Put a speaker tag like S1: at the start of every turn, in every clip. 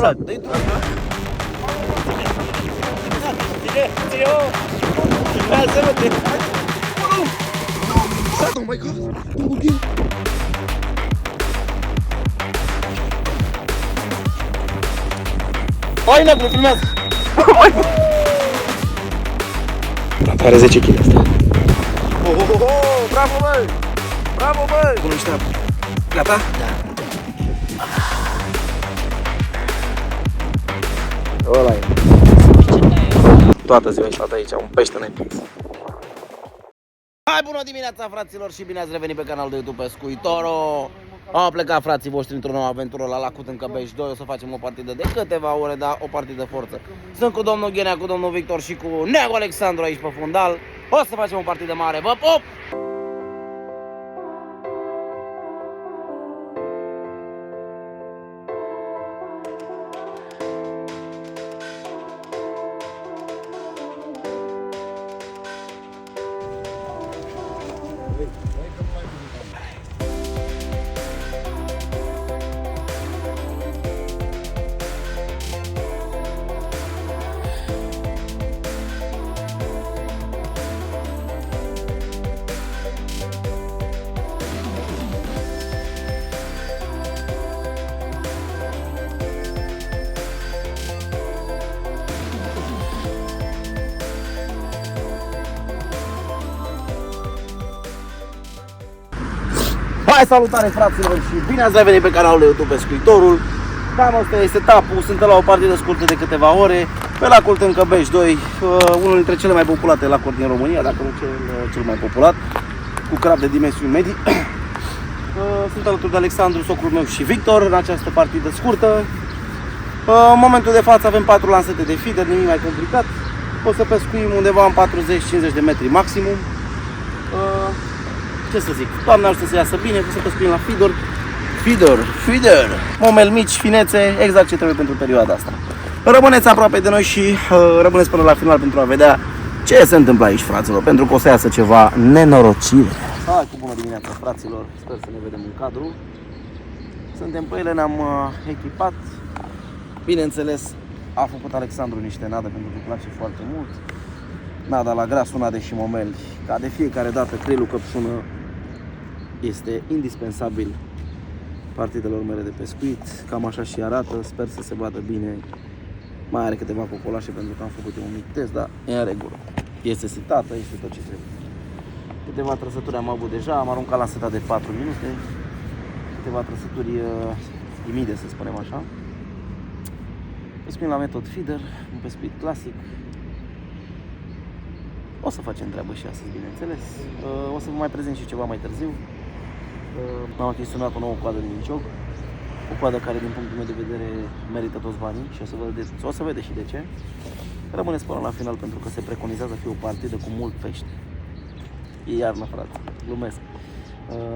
S1: Dă-i tu. Ține-o! Lasă-mă-te! Oh my god! Ok. Hai, negru, filmează! Are 10 kg asta. Bravo, băi! Bravo, băi! Cum ești treabă? Gata? Da. Ăla e. Toată ziua ești aici, un pește n-ai prins. Hai, bună dimineața, fraților, și bine ați revenit pe canalul de YouTube Pescuitoro. Am plecat frații voștri într-o nouă aventură la lacul Tâncăbești 2. O să facem o partidă de câteva ore, dar o partidă forță. Sunt cu domnul Ghenea, cu domnul Victor și cu Neagu Alexandru aici pe fundal. O să facem o partidă mare, vă pop! Hai, salutare fraților și bine ați revenit pe canalul de YouTube Pescuitorul. Cam asta este etapul, sunt la o partidă scurtă de câteva ore pe lacul Tâncăbești 2, unul dintre cele mai populate lacuri din România, dacă nu cel mai populat, cu crab de dimensiuni medii. Sunt alături de Alexandru, socrul meu și Victor în această partidă scurtă. În momentul de față avem 4 lansete de feeder, nimic mai complicat. O să pescuim undeva în 40-50 de metri maximum. Ce să zic, Doamne ajută să iasă bine, că să pescuim la feeder, momel mici, finețe, exact ce trebuie pentru perioada asta. Rămâneți aproape de noi și rămâneți până la final pentru a vedea ce se întâmplă aici, fraților, pentru că o să iasă ceva nenorocire. Hai cu bună dimineața, fraților, sper să ne vedem în cadru. Suntem pe ele, ne-am echipat. Bineînțeles, a făcut Alexandru niște nadă pentru că îi place foarte mult. Nada la gras, unade și momeli. Ca de fiecare dată, creilul căpșună este indispensabil partidelor mele de pescuit. Cam așa și arată, sper să se vadă bine. Mai are câteva cocolașe pentru că am făcut un mic test, dar e în regulă. Este setată, este tot ce trebuie. Câteva trăsături am avut deja, am aruncat la seta de 4 minute. Câteva trăsături timide, să spunem așa. Pescuim la metod feeder, un pescuit clasic. O să facem treabă și astăzi, bineînțeles. O să vă mai prezint și ceva mai târziu. Am achiziționat o nouă coadă din Cioc. O coadă care, din punctul meu de vedere, merită toți banii și o să vedeți și de ce. Rămâneți până la final pentru că se preconizează să fie o partidă cu mult pește. E iarnă, frate, glumesc.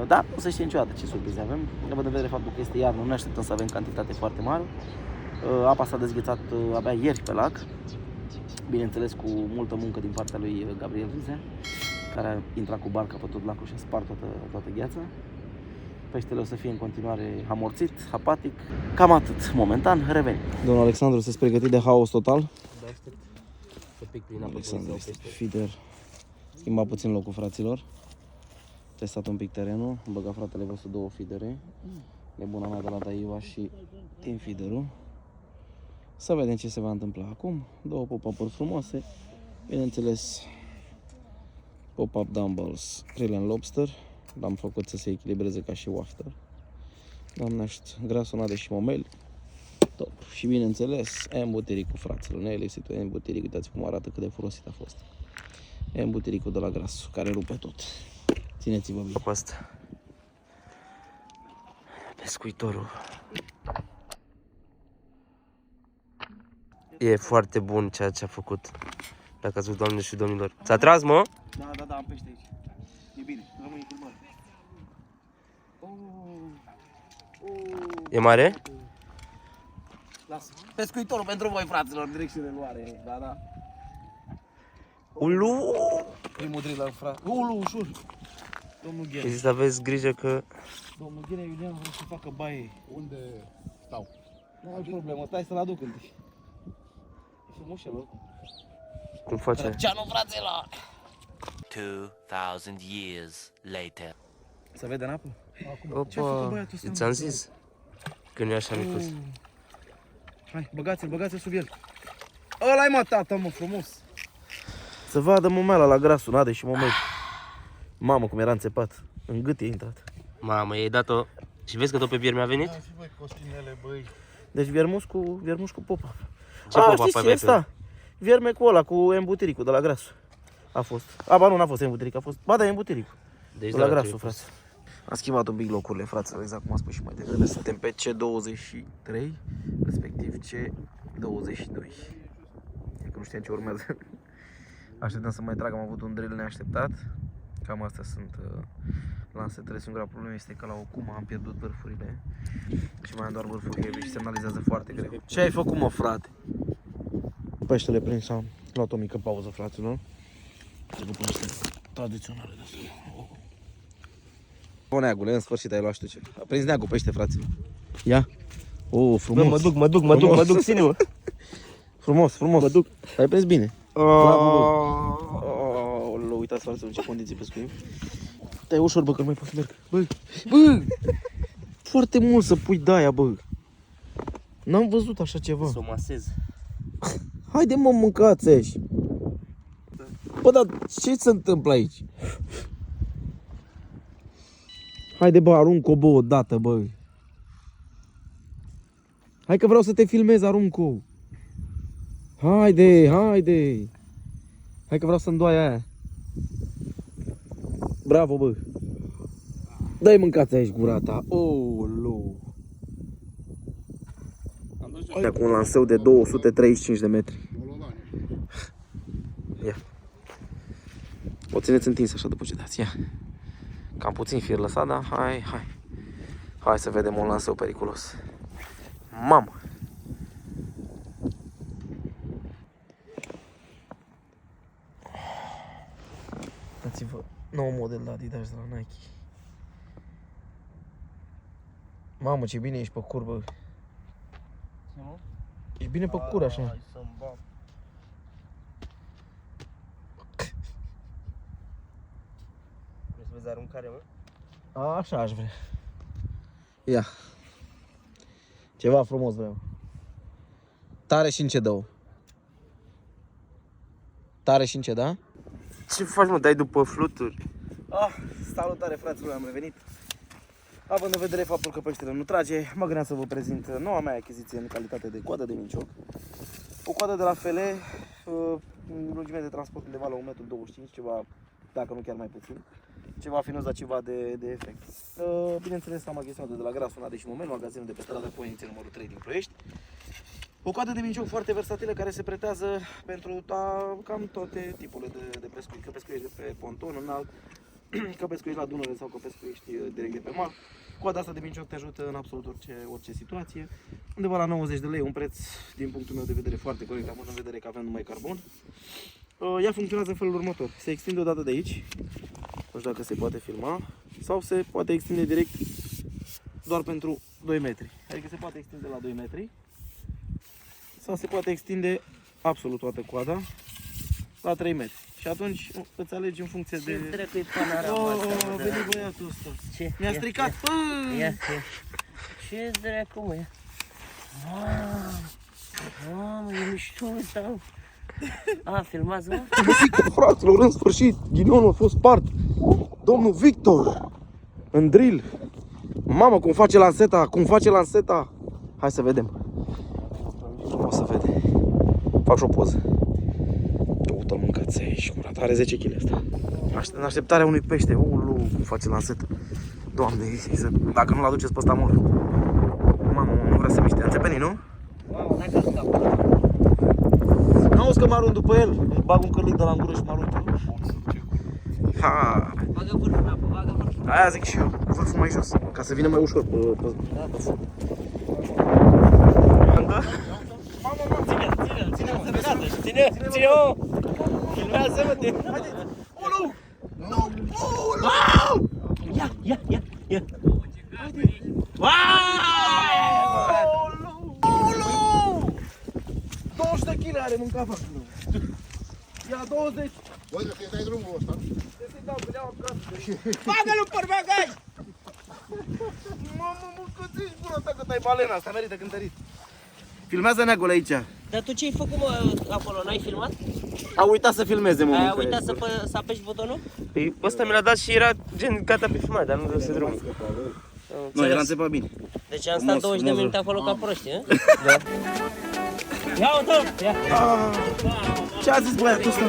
S1: Dar nu se știe niciodată ce surprize avem. Având în vedere faptul că este iarnă, nu ne așteptăm să avem cantitate foarte mare. Apa s-a dezghețat abia ieri pe lac. Bineînțeles, cu multă muncă din partea lui Gabriel Rize, care a intrat cu barca pe tot lacul și a spart toată gheața. Peștele o să fie în continuare amorțit, apatic. Cam atât, momentan, revenim. Domnul Alexandru, sunteți pregătit de haos total?
S2: Da, aștept să pic prin apă.
S1: Alexandru este feeder. Schimba puțin locul, fraților. Testat un pic terenul, am băgat fratele vostru 2 feedere. Nebuna mea de la Daiva și team feederul. Să vedem ce se va întâmpla acum. 2 pop-up-uri frumoase. Bineînțeles, pop-up dumbbells, krill and lobster. L-am făcut să se echilibreze ca și wafter. Doamne ajută, grasonade și momeli. Top. Și bineînțeles, embutiricul, fraților. Nelipsitul embutiric. Uitați cum arată, cât de folosit a fost. Embutiricul de la gras, care rupe tot. Țineți-vă bine pe asta. Pescuitorul.
S2: E foarte bun ceea ce a făcut. Dacă ați văzut, doamne și domnilor. S-a tras, mă?
S1: Da, am pește aici. E bine, rămâne în filmare.
S2: E mare?
S1: Lasă. Pescuitorul pentru voi, fraților, direct și de luare. Da.
S2: Ulu!
S1: Primul drill, frate. Ulu, ușor. Domnul Ghene.
S2: Să aveți grijă că...
S1: Domnul Ghene Iulian vreau să facă baie.
S3: Unde stau?
S1: Nu ai problemă, stai să-l aduc întâi. E frumos el,
S2: Cum face?
S1: Răceanu, fraților!
S3: 2000 years later.
S1: Se vede în apă?
S2: Opa, eu ți-am zis că nu e așa micuț.
S1: Hai, băgați-l sub el. Ăla-i mă, tata, mă, frumos. Să vadă momeala la grasul, Nade și momei. Mamă, cum era înțepat. În gât e intrat.
S2: Mamă, i-ai dat-o. Și vezi că tot pe bier mi-a venit?
S4: Da, și voi costinele, băi.
S1: Deci viermuș cu popa.
S2: Ce popa
S1: știți
S2: pe
S1: ce
S2: Bepe?
S1: ăsta? Vierme cu ăla, cu embutiricul de la grasul. A fost. Ba nu, n-a fost embutiric, a fost. Ba da, embutiricul.
S2: Deci
S1: De la grasul, frate. Am schimbat un pic locurile, frate, exact cum am spus și mai devreme. Suntem pe C23, respectiv C22. E că nu știam ce urmează. Așteptăm să mai trag, am avut un drill neașteptat. Cam astea sunt lansetele. Singura problemă este că la Ocuma am pierdut vârfurile. Și mai am doar vârfuri heavy și semnalizează foarte greu. Ce ai făcut, mă, frate? Peștele prins, am luat o mică pauză, fraților. Se după niște tradiționale de astea. O, neagule, în sfârșit ai luat și tu ce. A prins neagul pește, fraților. Ia. O, frumos.
S2: Bă, mă duc, ține-mă.
S1: Frumos.
S2: Mă duc.
S1: Ai prins bine.
S2: Oh,
S1: Uitați, fraților, în ce condiții pescuim. Stai ușor, bă, că nu mai pot să merg. Bă, foarte mult să pui de-aia, bă. N-am văzut așa ceva.
S2: Să o masez.
S1: Haide, mă, mâncați aici. Bă, dar ce se întâmplă aici? Haide, bă, arunc-o, bă, odată, bă. Hai că vreau să te filmez, arunc-o. Haide. Hai că vreau să-mi doai aia. Bravo, bă. Dai mâncați aici gura ta. Olu. Acum un lanseu de 235 de metri. Ia. O țineți întins așa după ce dați. Ia. Cam puțin fir lăsat, dar hai. Hai să vedem un lanseu periculos. Mamă. Dați-vă nou model de Adidas de la Nike. Mamă, ce bine ești pe curbă. Ești bine pe cur așa.
S2: Vrei să vezi aruncarea, mă?
S1: Așa aș vrea. Ia. Ceva frumos vreau. Tare și încet, Tare și încet, da?
S2: Ce faci, mă? Dai după fluturi?
S1: Salutare, fraților, am revenit. Având în vedere faptul că peștele nu trage, mă gândeam să vă prezint noua mea achiziție în calitate de coadă de mincioc. O coadă de la Fele, lungime de transport undeva la 1,25 m, ceva, dacă nu chiar mai puțin. Ceva finos, dar ceva de efect. Bineînțeles, am achiziționat de la Grasul Nade și Momel, magazinul de pe strada Poienițe numărul 3 din Ploiești. O coadă de mincioc foarte versatilă care se pretează pentru cam toate tipurile de pescuit. Că pescuiești de pe ponton înalt, că pescuiești la Dunăre sau că pescuiești direct de pe mal. Coada asta de mincioc te ajută în absolut orice situație. Undeva la 90 de lei, un preț din punctul meu de vedere foarte corect, având în vedere că avem numai carbon. Ea funcționează în felul următor. Se extinde o dată de aici, nu știu dacă se poate filma, sau se poate extinde direct doar pentru 2 metri. Adică se poate extinde la 2 metri sau se poate extinde absolut toată coada la 3 metri. Și atunci îți alegi în funcție de...
S2: Ce dracu-i panorama asta,
S1: a venit băiatul ăsta.
S2: Ce?
S1: Mi-a stricat.
S2: Ia. Ce dracu, mă? Mamă, e mișto, sau? Filmează-mă?
S1: Fraților, în sfârșit, ghinionul a fost spart. Domnul Victor, în drill. Mamă, cum face lanseta, Hai să vedem. O să vede. Fac și o poză. Uite-l, mâncați aici, curat. Are 10 kg asta. În așteptarea unui pește. Ulu, cum face lansetă. Doamne, dacă nu-l aduceți pe ăsta mor. Mamă, nu vrea să miște. Înțepeni, nu? N-auzi că mă arunc după el? Îi bag un cărlic de la gură și mă arunc eu.
S2: Bagă vârful în apă, bagă vârful.
S1: Aia zic și eu, vârful mai jos, ca să vină mai ușor pe fund.
S2: Ține-o! Filmează-mă-te!
S1: Ulu!
S2: Ia!
S1: kg are mâncat fac. Ia 20.
S4: Băi, dacă îi dai drumul ăsta.
S1: Să-i dau, că le-au acasă.
S5: Bagă-l pe bagaj!
S1: Mamă, mâncă-ți-și bună ta că tai balena asta, merită cântărit. Filmează Neagul aici.
S5: Dar tu ce ai făcut, mă, acolo? N-ai filmat?
S1: A uitat să filmeze
S5: Ai
S1: momentul.
S5: uitat să apeși butonul?
S2: Păi ăsta mi l-a dat și era gen gata pe filmat, dar nu vreau să drumul.
S1: Nu, era înțepat bine.
S5: Deci am stat 20 de minute acolo ca proști, hă?
S2: Da.
S5: Ia uite, ia!
S1: Ce a zis băiatul ăsta?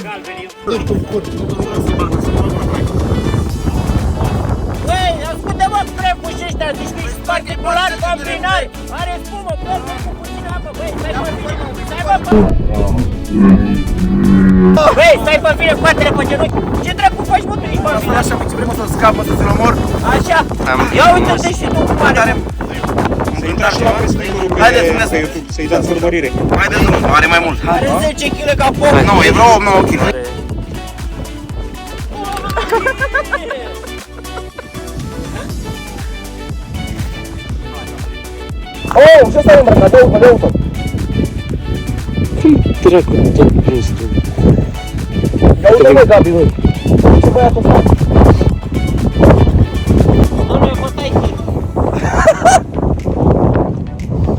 S5: Băi, ascultă-mă, prepuși ăștia, niște particulari combinari! Are spumă, plăcă cu puțină apă, băi, stai pe mine! Stai pe Băi, stai pe mine, scoate-le pe genunchi! Ce dracu faci, mă, tu ești pe
S1: Să
S5: mine?
S1: așa, ce vrem să scapă, să ți-l omor.
S5: Așa? Ia uite-te și tu cum are!
S1: Să intrați ceva pe sticurul pe YouTube,
S6: să-i dați urmărire.
S1: Haideți, nu, are mai mult.
S5: Are 10 kg ca foc!
S1: Nu, e vreo 8-9 kg. Oh, ce stai îmbrăcat? Dă-o.
S2: Dracu, te-ai prins tu.
S1: Ia uite, mă, Gabi, băi. Ce băiatul ăsta?
S5: Nu, e bătai tir!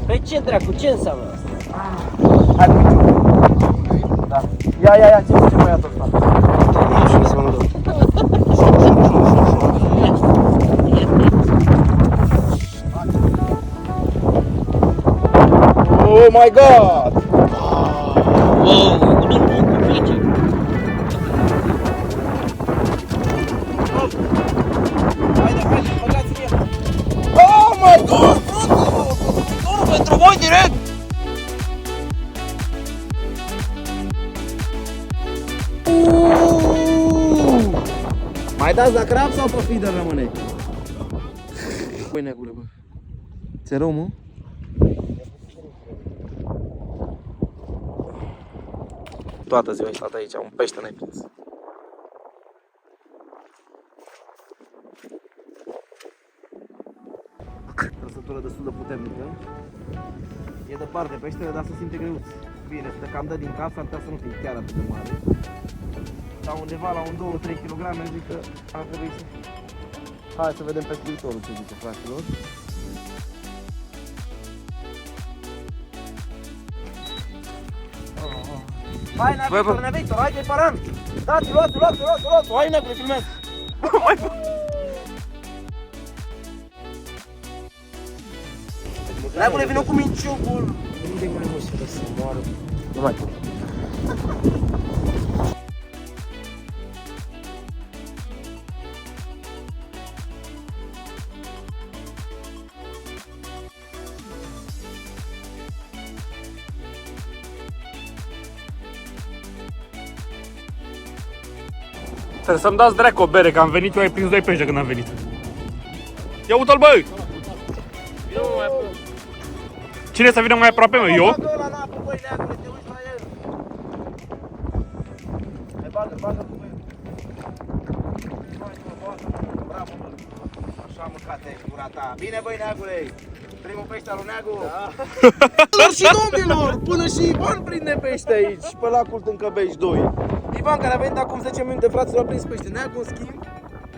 S5: Păi ce dracu, ce înseamnă asta?
S1: Hai, picior. Da. Ia, ce zice băiatul ăsta?
S2: Nu știu să mă dau.
S1: Oh my god!
S5: Wow, nu plece!
S1: Haide, băgați-mi el! Oh my god! Nu, pentru voi direct! Mai dați la crab sau pe feeder rămâne? Băi, negule, bă. Ți-e rău, mă? Toată ziua ai stat aici, un pește n-ai prins. Trăsătură destul de puternică. E departe peștele, dar se simte greuț. Bine, să te cam dă din cap, s-ar putea să nu fie chiar atât de mare. Dar undeva la un 2-3 kg, zic că ar trebui să... Hai să vedem pe viitorul ce zice, fraților. Hai, Victor, hai de paran! Dați, luați! Hai, Negule, filmează! Negule, vină cu minciugul!
S2: Unde mai mult să moară? Nu mai pot.
S6: Trebuie să-mi dați dracu o bere, că am venit, eu ai prins 2 pește când am venit. Ia uite-l, băi! Cine să vină mai aproape, mă? Eu?
S1: Bagă ăla în apă, băi, Negule, te uiți la el! Hai, bagă cu el! Bravo, bă! Așa mâncate gura ta! Bine, băi, Negule! Primul pește al lui Neagu! Dar și domnilor, până și Ivan prinde pește aici, pe lacul Tâncăbești 2. Ivan, care a venit acum 10 minute, fraților, a prins pește. Neagu, în schimb,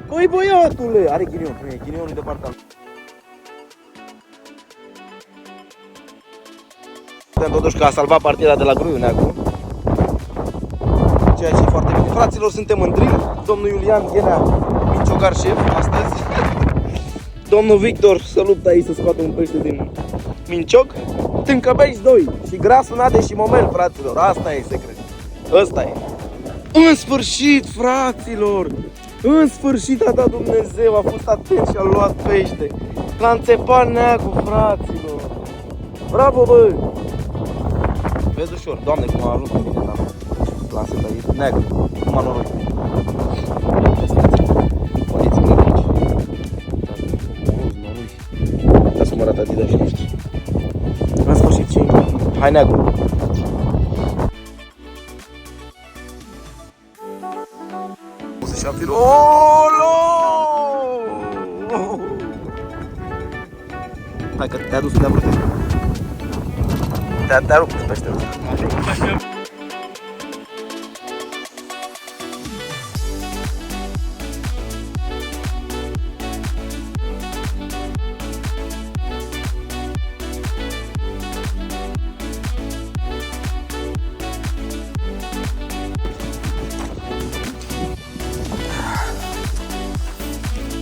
S1: băi, băiatule! Are ghinion, prinde ghinionul de partea lui. Suntem totuși că a salvat partida de la Gruiu, Neagu. Ceea ce e foarte bine. Fraților, suntem în drill. Domnul Iulian Ghenea, minciogar șef, astăzi. Domnul Victor să luptă aici să scoată un pește din mincioc. Tâncăbești 2 și grasul Nade și Momel, fraților. Asta e secret. Ăsta e. În sfârșit, fraților! În sfârșit a dat Dumnezeu, a fost atent și a luat pește. L-a înțepat Neagu, fraților. Bravo, bă! Vezi ușor, Doamne, cum a ajuns pe mine, da. L-am set aici. Neagu, numai noroc. Puneți mâini aici. Las cum arată Adidas noștri. În sfârșit, ce hai, Neagu. Hai că te-a dus unde a vrut. Te-a rupt peștele.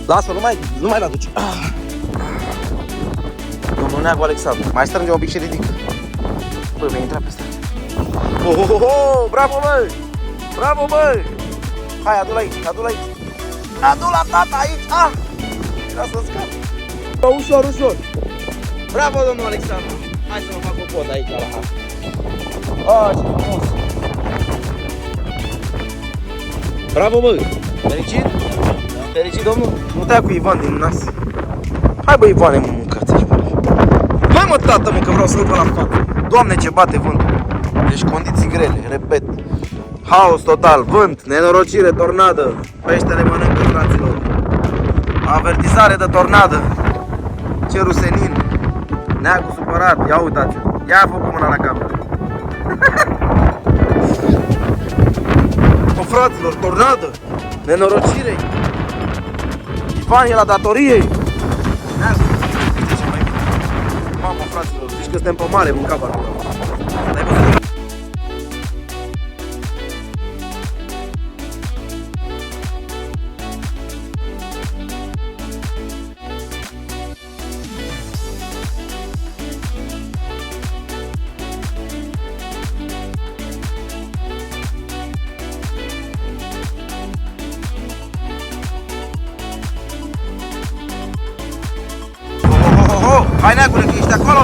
S1: Lasă, nu mai l-aduci. Domnul Neagu Alexandru. Mai strânge un pic și ridic. Băi, mi-a intrat peste. Oh, bravo, băi! Bravo, băi! Hai, adu-l aici, adu-l aici. Adu-l la tata aici! Ah! Era să scap. Ușor, ușor. Bravo, domnul Alexandru. Hai să mă fac o poză aici la hat. Oh, ce frumos. Bravo, băi! Fericit? Fericit, domnul? Nu te-ai cu Ivan din nas. Hai, bă, Ivane, mă, mâncați aici, bă. Hai, mă, tată, mă, că vreau să-l văd la față. Doamne, ce bate vântul. Deci condiții grele, repet. Haos total, vânt, nenorocire, tornadă. Peștele mănâncă, fraților. Avertizare de tornadă. Cerul senin. Neagu supărat, ia uitați. Ia a făcut mâna la cap. O, fraților, tornadă. Nenorocire. Ivan e la datorie. Neagu, știi ce mai bine? Mamă, fraților, zici că suntem pe mare, mânca barba. Dar ai văzut? Hai, Neagule, că ești acolo!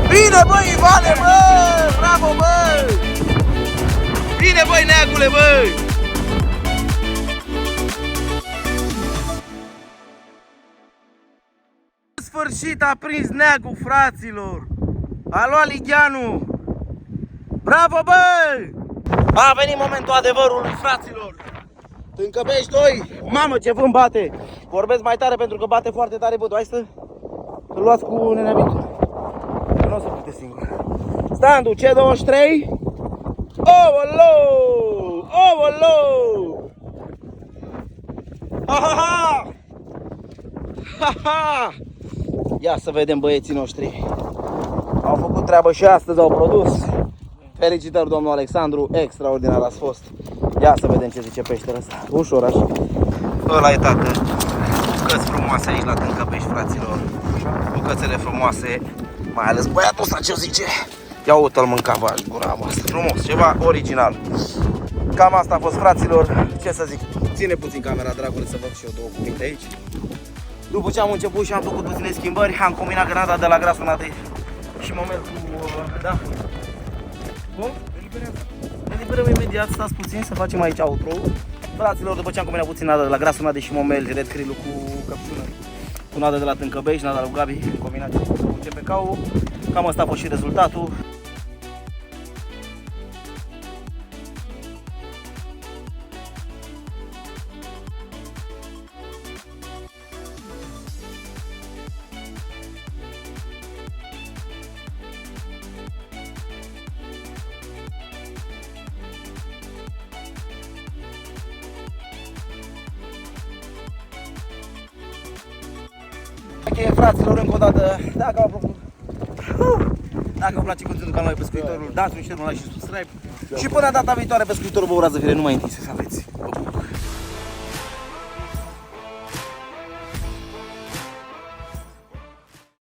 S1: Bine, băi, Ivane, bă! Bravo, bă! Bine, băi, Neagule, bă! În sfârșit a prins Neagu, fraților! A luat Ligheanu! Bravo, bă! A venit momentul adevărului, fraților! Tâncăbești 2! Mamă, ce vânt bate! Vorbesc mai tare pentru că bate foarte tare vântul. Hai să-l luați cu nenea mică. Că nu o să pute singur. Standul C23. Oolo! Oolo! Ha-ha-ha! Ha-ha! Ia să vedem băieții noștri. Au făcut treabă și astăzi, au produs. Felicitări, domnul Alexandru, extraordinar ați fost. Ia să vedem ce zice peștele ăsta. Ușor așa. Ăla e, tată. Bucăți frumoase aici la Tâncăbești, fraților. Bucățele frumoase. Mai ales băiatul ăsta ce zice. Ia uite-l mânca vaș, gura voastră. Frumos, ceva original. Cam asta a fost, fraților. Ce să zic, ține puțin camera, dragule, să văd și eu două cuvinte aici. După ce am început și am făcut puține schimbări, am combinat granada de la Grasul Nadei și momentul da. Bun? Ne liberăm imediat, stați puțin să facem aici outro. Fraților, după ce am combinat puțin nada de la Grasul Nadei și Momel, Red Krill cu căpșună, cu nada de la Tâncăbești, nada lui Gabi, combinat cu CPK-ul. Cam asta a fost și rezultatul. Ok, fraților, încă o dată, dacă v-a plăcut, dacă vă place conținutul canalului Pescuitorul, dați un share, un like și subscribe. Și până data viitoare, Pescuitorul vă urează fire numai întinse să aveți.